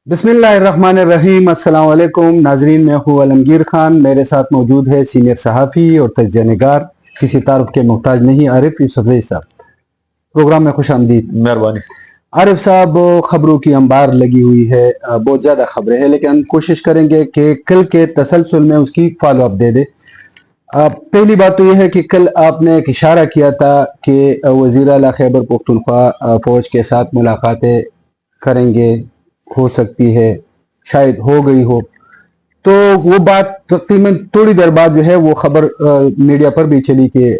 بسم اللہ الرحمن الرحیم۔ السلام علیکم ناظرین، میں ہوں عالمگیر خان، میرے ساتھ موجود ہے سینئر صحافی اور تجزیہ نگار، کسی تعارف کے محتاج نہیں، عارف یوسفزئی صاحب۔ پروگرام میں خوش آمدید۔ مہربانی۔ عارف صاحب، خبروں کی انبار لگی ہوئی ہے، بہت زیادہ خبریں ہیں، لیکن ہم کوشش کریں گے کہ کل کے تسلسل میں اس کی فالو اپ دے دے۔ پہلی بات تو یہ ہے کہ کل آپ نے ایک اشارہ کیا تھا کہ وزیر اعلیٰ خیبر پختونخوا فوج کے ساتھ ملاقاتیں کریں گے، ہو سکتی ہے، شاید ہو گئی ہو، تو وہ بات تقریباً تھوڑی دیر بعد جو ہے وہ خبر میڈیا پر بھی چلی کہ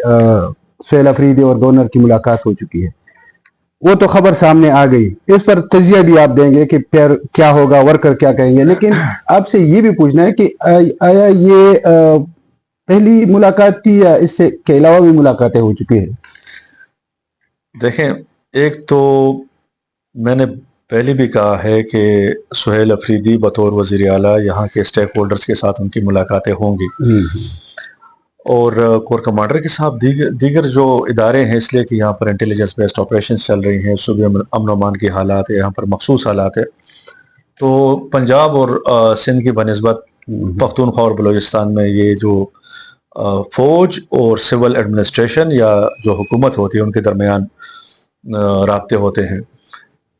سہیل افریدی اور گورنر کی ملاقات ہو چکی ہے۔ وہ تو خبر سامنے آ گئی، اس پر تجزیہ بھی آپ دیں گے کہ پھر کیا ہوگا، ورکر کیا کہیں گے، لیکن آپ سے یہ بھی پوچھنا ہے کہ آیا یہ پہلی ملاقات تھی یا اس سے کے علاوہ بھی ملاقاتیں ہو چکی ہیں؟ دیکھیں، ایک تو میں نے پہلے بھی کہا ہے کہ سہیل افریدی بطور وزیر اعلیٰ یہاں کے اسٹیک ہولڈرز کے ساتھ ان کی ملاقاتیں ہوں گی، اور کور کمانڈر کے ساتھ دیگر جو ادارے ہیں، اس لیے کہ یہاں پر انٹیلیجنس بیسڈ آپریشنز چل رہی ہیں، صوبے امن و امان کے حالات ہیں، یہاں پر مخصوص حالات ہیں، تو پنجاب اور سندھ کی بنسبت پختونخوا اور بلوچستان میں یہ جو فوج اور سول ایڈمنسٹریشن یا جو حکومت ہوتی ہے ان کے درمیان رابطے ہوتے ہیں،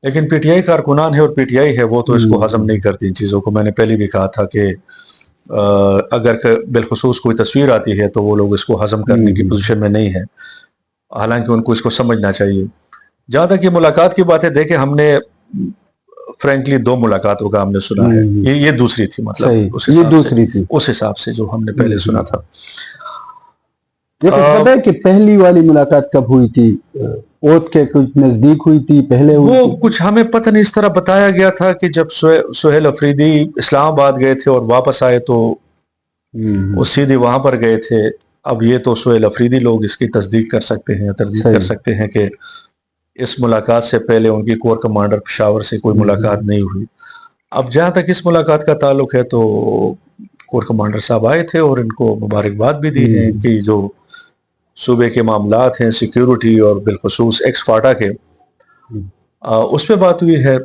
لیکن پی ٹی آئی کارکنان ہے اور پی ٹی آئی ہے، وہ تو اس کو ہضم نہیں کرتی ان چیزوں کو۔ میں نے پہلے بھی کہا تھا کہ اگر بالخصوص کوئی تصویر آتی ہے تو وہ لوگ اس کو ہضم کرنے کی پوزیشن میں نہیں ہیں، حالانکہ ان کو اس کو سمجھنا چاہیے۔ جہاں تک یہ ملاقات کی بات ہے، دیکھیں ہم نے فرینکلی 2 ملاقاتوں کا ہم نے سنا ہے، یہ دوسری تھی، مطلب اس حساب سے جو ہم نے پہلے سنا تھا۔ یہ کچھ پتہ ہے کہ پہلی والی ملاقات کب ہوئی تھی؟ اوت کے کچھ نزدیک ہوئی تھی، پہلے ہوئی وہ تھی؟ کچھ ہمیں پتہ نہیں، اس طرح بتایا گیا تھا کہ جب سہیل افریدی اسلام آباد گئے تھے اور واپس آئے تو وہ سیدھے وہاں پر گئے تھے۔ اب یہ تو سہیل افریدی لوگ اس کی تصدیق کر سکتے ہیں، تردید کر سکتے ہیں کہ اس ملاقات سے پہلے ان کی کور کمانڈر پشاور سے کوئی ملاقات نہیں ہوئی۔ اب جہاں تک اس ملاقات کا تعلق ہے تو کور کمانڈر صاحب آئے تھے اور ان کو مبارکباد بھی دی ہے کہ جو صوبے کے معاملات ہیں، سیکیورٹی اور بالخصوص ایکس فاٹا کے، اس پہ بات ہوئی ہے۔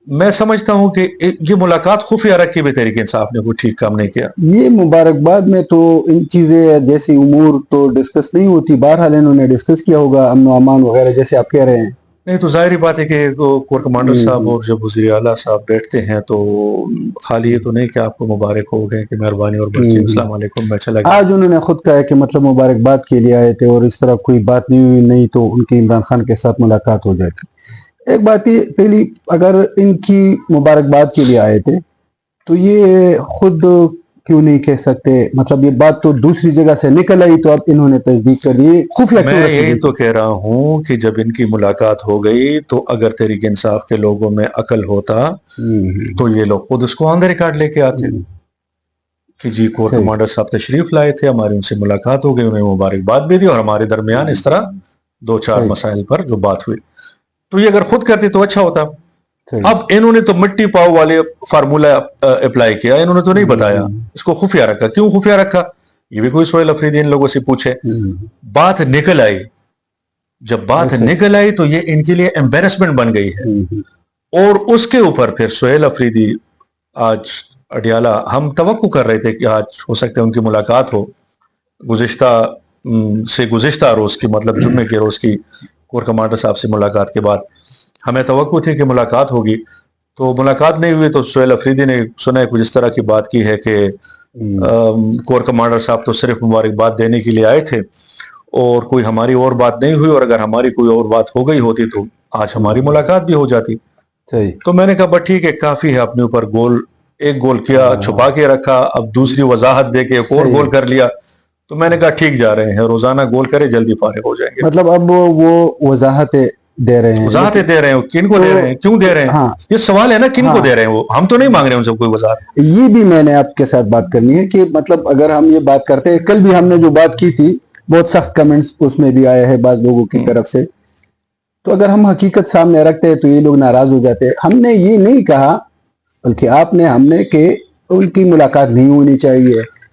میں سمجھتا ہوں کہ یہ ملاقات خفیہ رکھ کے بھی تحریک انصاف نے کوئی ٹھیک کام نہیں کیا۔ یہ مبارکباد میں تو ان چیزیں جیسی امور تو ڈسکس نہیں ہوتی، بہرحال انہوں نے ڈسکس کیا ہوگا امن و امان وغیرہ جیسے آپ کہہ رہے ہیں۔ نہیں تو ظاہری بات ہے کہ کور کمانڈر صاحب اور جب وزیر اعلیٰ صاحب بیٹھتے ہیں تو خالی یہ تو نہیں کہ آپ کو مبارک ہو گئے کہ مہربانی اور بس السلام علیکم میں چلا گیا۔ آج انہوں نے خود کہا ہے کہ مطلب مبارکباد کے لیے آئے تھے اور اس طرح کوئی بات نہیں ہوئی، نہیں تو ان کی عمران خان کے ساتھ ملاقات ہو جاتی۔ ایک بات یہ پہلی، اگر ان کی مبارکباد کے لیے آئے تھے تو یہ خود کیوں نہیں کہہ سکتے؟ مطلب یہ بات تو دوسری جگہ سے نکل آئی تو اب انہوں نے تصدیق کر لی، خفیہ کیوں رکھی؟ میں یہی تو کہہ رہا ہوں کہ جب ان کی ملاقات ہو گئی تو اگر تحریک انصاف کے لوگوں میں عقل ہوتا تو یہ لوگ خود اس کو آن دا ریکارڈ لے کے آتے کہ جی کور کمانڈر صاحب تشریف لائے تھے، ہماری ان سے ملاقات ہو گئی، انہیں مبارکباد بھی دی اور ہمارے درمیان اس طرح 2-4 مسائل پر جو بات ہوئی، تو یہ اگر خود کرتے تو اچھا ہوتا۔ اب انہوں نے تو مٹی پاؤ والے فارمولا اپلائی کیا، انہوں نے تو نہیں بتایا، اس کو خفیہ رکھا۔ کیوں خفیہ رکھا؟ یہ بھی کوئی سہیل افریدی ان لوگوں سے پوچھے۔ بات نکل آئی، جب بات نکل آئی تو یہ ان کے لیے ایمبیرسمنٹ بن گئی ہے، اور اس کے اوپر پھر سہیل افریدی آج اڈیالہ، ہم توقع کر رہے تھے کہ آج ہو سکتا ہے ان کی ملاقات ہو، گزشتہ روز کی، مطلب جمعے کے روز کی کور کمانڈر صاحب سے ملاقات کے بعد ہمیں توقع تھی کہ ملاقات ہوگی، تو ملاقات نہیں ہوئی۔ تو سہیل افریدی نے سنا ہے کچھ اس طرح کی بات کی ہے کہ کور کمانڈر صاحب تو صرف مبارکباد دینے کے لیے آئے تھے اور کوئی ہماری اور بات نہیں ہوئی، اور اگر ہماری کوئی اور بات ہو گئی ہوتی تو آج ہماری ملاقات بھی ہو جاتی۔ تو میں نے کہا بس ٹھیک ہے، کافی ہے، اپنے اوپر ایک گول کیا، چھپا کے رکھا، اب دوسری وضاحت دے کے ایک اور گول کر لیا، تو میں نے کہا ٹھیک جا رہے ہیں، روزانہ گول کرے جلدی فارغ ہو جائیں گے۔ مطلب اب وہ وضاحتیں دے رہے ہیں، وضاحتیں دے رہے ہیں، کن کو دے رہے ہیں، کیوں دے رہے ہیں، یہ سوال ہے نا، کن کو دے رہے ہیں؟ وہ ہم تو نہیں مانگ رہے ہیں ان سے کوئی وضاحت۔ یہ بھی میں نے آپ کے ساتھ بات کرنی ہے کہ مطلب اگر ہم یہ بات کرتے ہیں، کل بھی ہم نے جو بات کی تھی بہت سخت کمنٹس اس میں بھی آئے ہیں بعض لوگوں کی طرف سے، تو اگر ہم حقیقت سامنے رکھتے ہیں تو یہ لوگ ناراض ہو جاتے ہیں۔ ہم نے یہ نہیں کہا، بلکہ ہم نے کہ ان کی ملاقات نہیں ہونی چاہیے،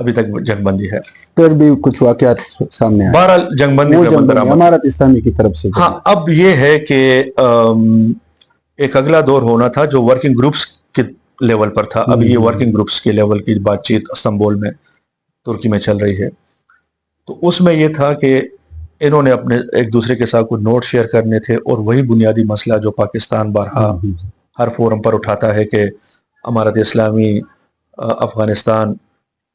ابھی تک جنگ بندی ہے. پھر بھی کچھ واقعات سامنے آئے. بہرحال جنگ بندی وہ پہ جنگ عمل بندی درآمد. امارت اسلامی کی طرف سے. ہاں اب یہ ہے کہ ایک اگلا دور ہونا تھا جو ورکنگ گروپس کے لیول پر تھا. اب یہ ورکنگ گروپس کے لیول کی بات چیت استنبول میں ترکی میں چل رہی ہے. تو اس میں یہ تھا کہ انہوں نے اپنے ایک دوسرے کے ساتھ کچھ نوٹ شیئر کرنے تھے، اور وہی بنیادی مسئلہ جو پاکستان بارہا ہر فورم پر اٹھاتا ہے کہ امارت اسلامی افغانستان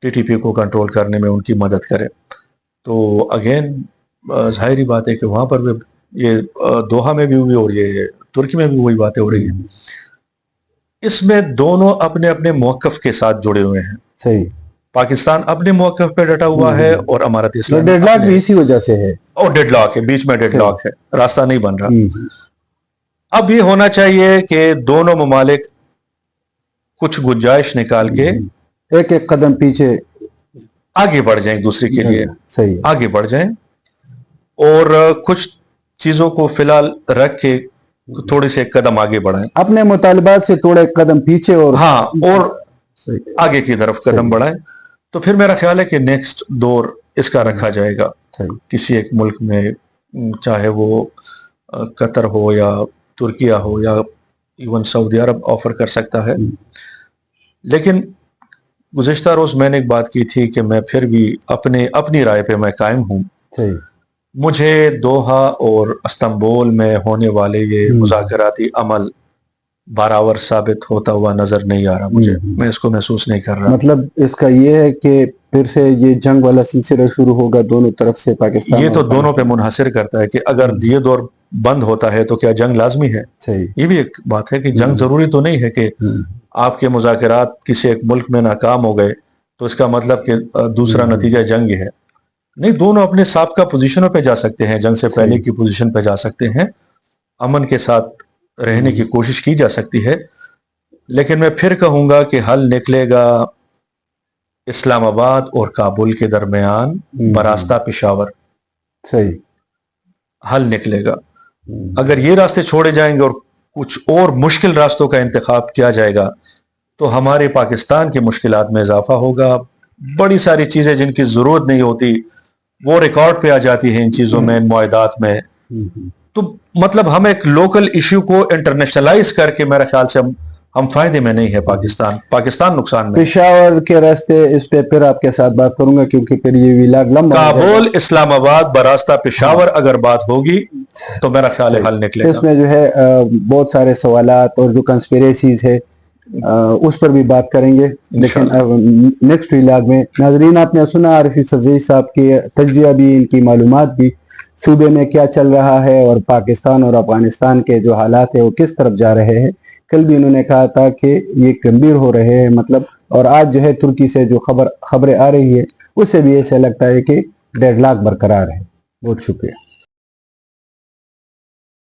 ٹی ٹی پی کو کنٹرول کرنے میں ان کی مدد کرے. تو اگین ظاہری بات ہے کہ وہاں پر بھی یہ دوحہ میں بھی ہوئی اور یہ ترکی میں بھی وہی باتیں ہو رہی ہیں. اس میں دونوں اپنے اپنے موقف کے ساتھ جڑے ہوئے ہیں. صحیح. پاکستان اپنے موقف پہ ڈٹا ہوا ہے اور امارت اسلامی ڈیڈ لاک بھی اسی وجہ سے ہے. اور ڈیڈ لاک ہے، بیچ میں ڈیڈ لاک ہے، راستہ نہیں بن رہا. اب یہ ہونا چاہیے کہ دونوں ممالک کچھ گنجائش نکال کے ایک ایک قدم پیچھے آگے بڑھ جائیں، ایک دوسرے کے لیے صحیح آگے بڑھ جائیں، اور کچھ چیزوں کو فی الحال رکھ کے تھوڑے سے قدم آگے بڑھائیں، اپنے مطالبات سے تھوڑے قدم پیچھے اور آگے کی طرف قدم بڑھائیں. تو پھر میرا خیال ہے کہ نیکسٹ دور اس کا رکھا جائے گا کسی ایک ملک میں، چاہے وہ قطر ہو یا ترکیہ ہو یا ایون سعودی عرب آفر کر سکتا ہے. لیکن گزشتہ روز میں نے ایک بات کی تھی کہ میں پھر بھی اپنی رائے پہ میں قائم ہوں. مجھے دوحہ اور استنبول میں ہونے والے یہ مذاکراتی عمل برابر ثابت ہوتا ہوا نظر نہیں آ رہا مجھے. میں اس کو محسوس نہیں کر رہا. مطلب اس کا یہ ہے کہ پھر سے یہ جنگ والا سلسلہ شروع ہوگا دونوں طرف سے پاکستان. یہ تو دونوں پہ منحصر کرتا ہے کہ اگر یہ دور بند ہوتا ہے تو کیا جنگ لازمی ہے. یہ بھی ایک بات ہے کہ جنگ ضروری تو نہیں ہے کہ آپ کے مذاکرات کسی ایک ملک میں ناکام ہو گئے تو اس کا مطلب کہ دوسرا نتیجہ جنگ ہے. نہیں، دونوں اپنے سابقہ پوزیشنوں پہ جا سکتے ہیں، جنگ سے پہلے کی پوزیشن پہ جا سکتے ہیں، امن کے ساتھ رہنے کی کوشش کی جا سکتی ہے. لیکن میں پھر کہوں گا کہ حل نکلے گا اسلام آباد اور کابل کے درمیان براستہ پشاور. حل نکلے گا. اگر یہ راستے چھوڑے جائیں گے اور کچھ اور مشکل راستوں کا انتخاب کیا جائے گا تو ہمارے پاکستان کی مشکلات میں اضافہ ہوگا. بڑی ساری چیزیں جن کی ضرورت نہیں ہوتی وہ ریکارڈ پہ آ جاتی ہیں ان چیزوں میں، ان معاہدات میں. تو مطلب ہم ایک لوکل ایشو کو انٹرنیشنلائز کر کے میرے خیال سے ہم فائدے میں نہیں ہے. پاکستان نقصان میں. پشاور کے راستے اس پہ پھر آپ کے ساتھ بات کروں گا کیونکہ پھر یہ ویلاگ لمبا. کابل اسلام آباد براستہ پشاور اگر بات ہوگی تو میرا خیال ہے حل نکلے گا. اس میں جو ہے بہت سارے سوالات اور جو کنسپیریسیز ہے اس پر بھی بات کریں گے لیکن نیکسٹ ویلاگ میں. ناظرین، آپ نے سنا عارف یوسفزئی صاحب کی تجزیہ بھی، ان کی معلومات بھی، صوبے میں کیا چل رہا ہے اور پاکستان اور افغانستان کے جو حالات ہیں وہ کس طرف جا رہے ہیں. کل بھی انہوں نے کہا تھا کہ یہ گمبھیر ہو رہے ہیں مطلب، اور آج جو ہے ترکی سے جو خبریں آ رہی ہے اس سے بھی ایسا لگتا ہے کہ ڈیڈ لاک برقرار ہے. بہت شکریہ.